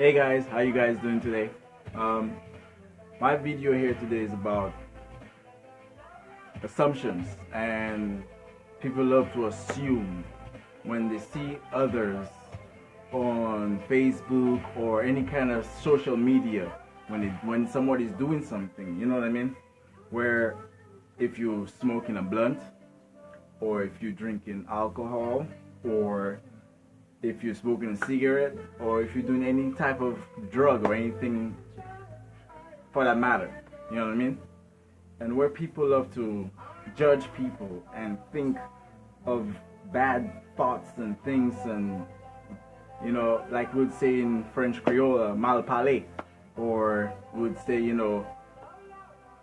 Hey guys, how you guys doing today? My video here today is about assumptions, and people love to assume when they see others on Facebook or any kind of social media when somebody's doing something, you know what I mean? Where if you're smoking a blunt, or if you're drinking alcohol, or if you're smoking a cigarette, or if you're doing any type of drug or anything for that matter, you know what I mean? And where people love to judge people and think of bad thoughts and things, and you know, like we'd say in French Creole, mal parler, or would say, you know,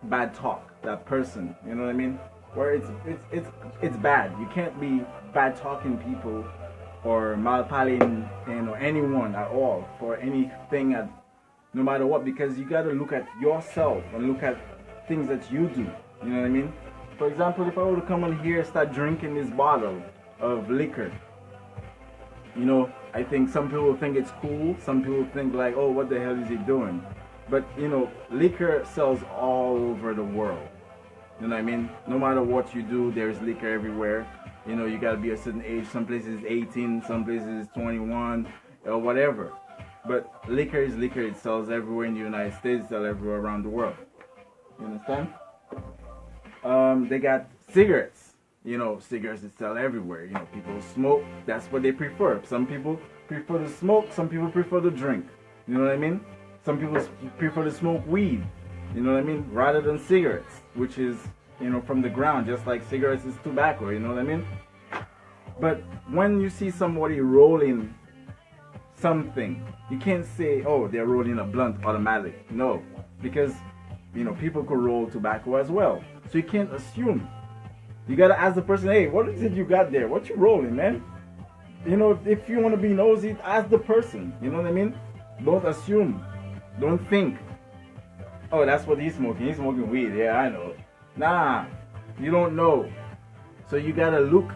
bad talk, that person, you know what I mean? Where it's bad. You can't be bad talking people or malpaling, you know, anyone at all for anything, no matter what, because you got to look at yourself and look at things that you do. You know what I mean? For example, if I were to come on here and start drinking this bottle of liquor, you know, I think some people think it's cool. Some people think like, oh, what the hell is he doing? But you know, liquor sells all over the world. You know what I mean? No matter what you do, there's liquor everywhere. You know, you gotta be a certain age. Some places 18, some places 21, or whatever. But liquor is liquor. It sells everywhere in the United States. It sells everywhere around the world. You understand? They got cigarettes. You know, cigarettes that sell everywhere. You know, people smoke. That's what they prefer. Some people prefer to smoke. Some people prefer to drink. You know what I mean? Some people prefer to smoke weed. You know what I mean? Rather than cigarettes, which is, you know, from the ground, just like cigarettes is tobacco, you know what I mean? But when you see somebody rolling something, you can't say, oh, they're rolling a blunt automatic. No, because, you know, people could roll tobacco as well. So you can't assume. You gotta ask the person, hey, what is it you got there? What you rolling, man? You know, if you want to be nosy, ask the person. You know what I mean? Don't assume. Don't think, oh, that's what he's smoking. He's smoking weed. Yeah, I know. Nah, you don't know. So you gotta look,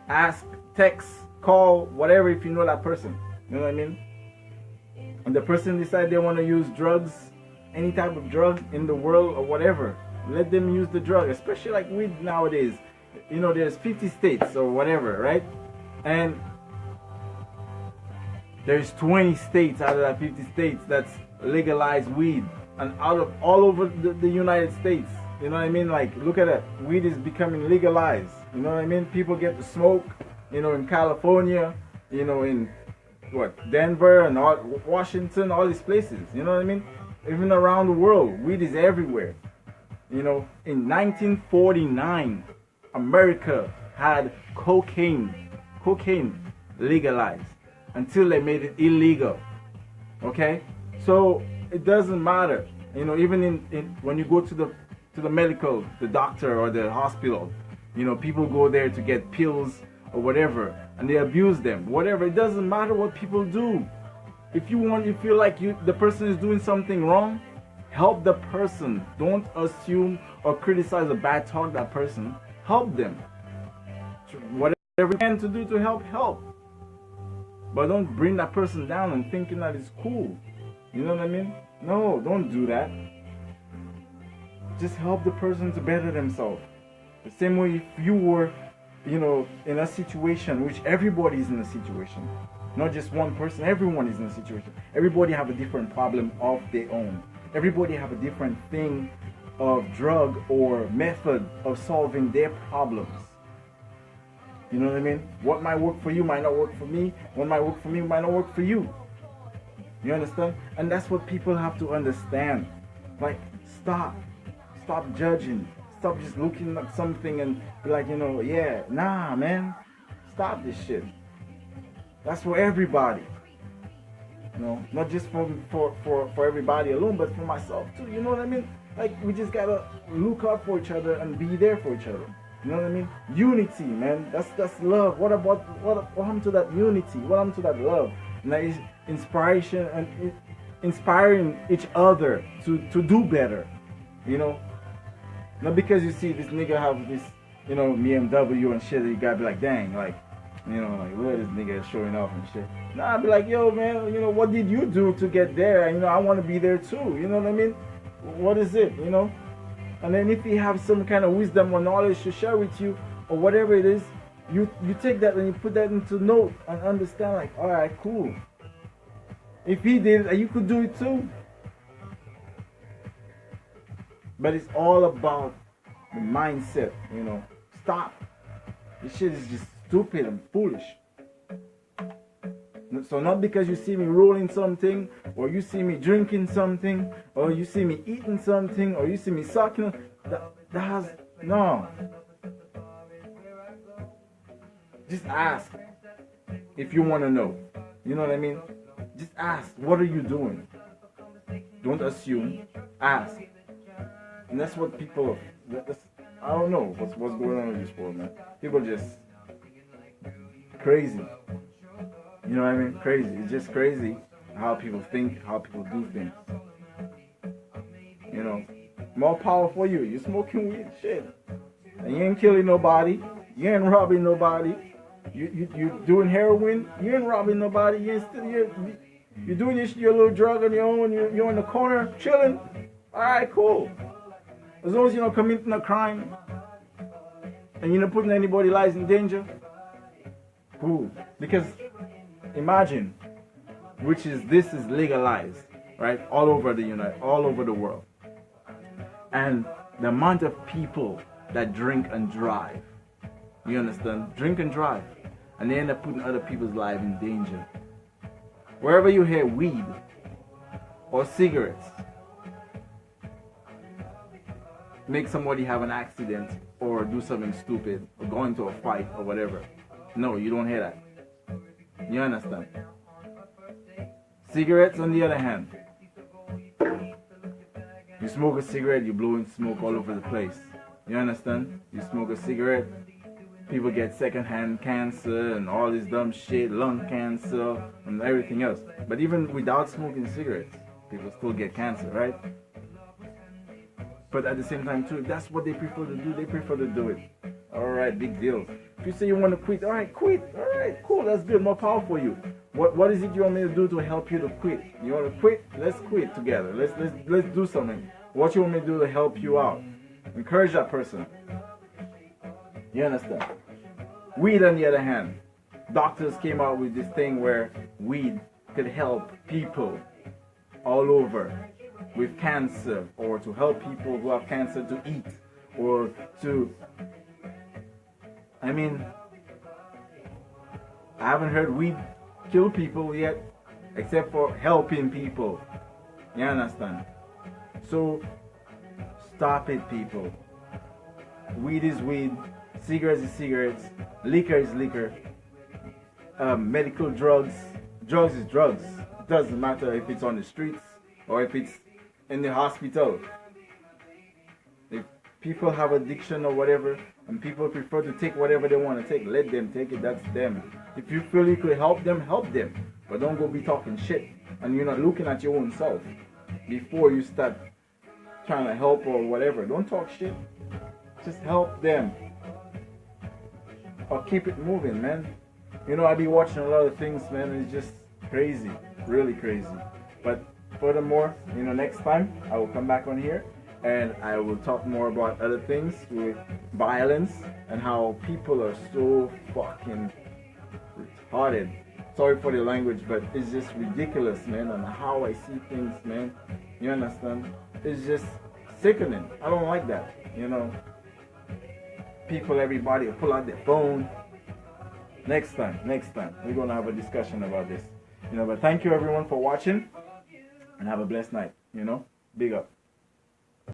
ask, text, call, whatever, if you know that person. You know what I mean? And the person decide they want to use drugs, any type of drug in the world or whatever, let them use the drug, especially like weed nowadays. You know, there's 50 states or whatever, right? And there's 20 states out of that 50 states that's legalized weed, and out of all over the United States. You know what I mean? Like, look at it. Weed is becoming legalized. You know what I mean? People get to smoke, you know, in California, you know, in what, Denver and all, Washington, all these places. You know what I mean? Even around the world, weed is everywhere. You know, in 1949, America had cocaine legalized until they made it illegal. Okay? So it doesn't matter, you know. Even in when you go to the medical, the doctor or the hospital, you know, people go there to get pills or whatever, and they abuse them. Whatever, it doesn't matter what people do. If you feel like the person is doing something wrong, help the person. Don't assume or criticize or bad talk that person. Help them. Whatever you can to do to help. But don't bring that person down and thinking that it's cool. You know what I mean? No, don't do that. Just help the person to better themselves. The same way if you were, you know, in a situation, which everybody is in a situation. Not just one person, everyone is in a situation. Everybody have a different problem of their own. Everybody have a different thing of drug or method of solving their problems. You know what I mean? What might work for you might not work for me. What might work for me might not work for you. You understand? And that's what people have to understand. Like, stop judging. Stop just looking at something and be like, you know, yeah, nah, man. Stop this shit. That's for everybody. You know, not just for everybody alone, but for myself too. You know what I mean? Like, we just gotta look out for each other and be there for each other. You know what I mean? Unity, man. That's love. What happened to that unity? What happened to that love? And that is inspiration and inspiring each other to do better. You know, not because you see this nigga have this, you know, BMW and shit, that you gotta be like, dang, like, You know, like, look at this nigga showing off and shit. Nah, I'd be like, yo, man, you know, what did you do to get there? You know, I want to be there too. You know what I mean? What is it? You know? And then if he have some kind of wisdom or knowledge to share with you, or whatever it is, you take that and you put that into note and understand, like, all right, cool. If he did it, you could do it too. But it's all about the mindset, you know. Stop. This shit is just stupid and foolish. So not because you see me rolling something, or you see me drinking something, or you see me eating something, or you see me sucking, that has, no. Just ask if you want to know. You know what I mean? Just ask, what are you doing? Don't assume, ask. And that's what people, I don't know what's going on in this world, man. People just crazy. You know what I mean? Crazy. It's just crazy how people think, how people do things. You know, more power for you. You're smoking weed, shit. And you ain't killing nobody. You ain't robbing nobody. You doing heroin. You ain't robbing nobody. You're doing your little drug on your own. You're in the corner chilling. All right, cool. As long as you're not committing a crime and you're not putting anybody's lives in danger, cool. Because imagine, this is legalized, right, all over the world, and the amount of people that drink and drive, you understand, drink and drive, and they end up putting other people's lives in danger. Wherever you hear weed or cigarettes make somebody have an accident or do something stupid or go into a fight or whatever, no, you don't hear that. You understand? Cigarettes, on the other hand, you smoke a cigarette, you're blowing smoke all over the place. You understand? You smoke a cigarette, people get secondhand cancer and all this dumb shit, lung cancer and everything else. But even without smoking cigarettes, people still get cancer, right? But at the same time too, if that's what they prefer to do, they prefer to do it. Alright, big deal. If you say you want to quit, alright, quit. Alright, cool, that's good, more power for you. What is it you want me to do to help you to quit? You want to quit? Let's quit together. Let's do something. What you want me to do to help you out? Encourage that person. You understand? Weed, on the other hand, doctors came out with this thing where weed could help people all over with cancer, or to help people who have cancer to eat, or to, I mean, I haven't heard weed kill people yet, except for helping people. You understand? So stop it, people. Weed is weed, cigarettes is cigarettes, liquor is liquor, medical drugs is drugs. It doesn't matter if it's on the streets or if it's in the hospital. If people have addiction or whatever, and people prefer to take whatever they want to take, let them take it, that's them. If you feel you could help them, help them. But don't go be talking shit and you're not looking at your own self before you start trying to help or whatever. Don't talk shit. Just help them. Or keep it moving, man. You know, I be watching a lot of things, man, and it's just crazy. Really crazy. But furthermore, you know, next time I will come back on here and I will talk more about other things with violence and how people are so fucking retarded. Sorry for the language, but it's just ridiculous, man, and how I see things, man. You understand? It's just sickening. I don't like that, you know. People, everybody will pull out their phone. Next time, we're going to have a discussion about this. You know, but thank you everyone for watching, and have a blessed night, you know. Big up.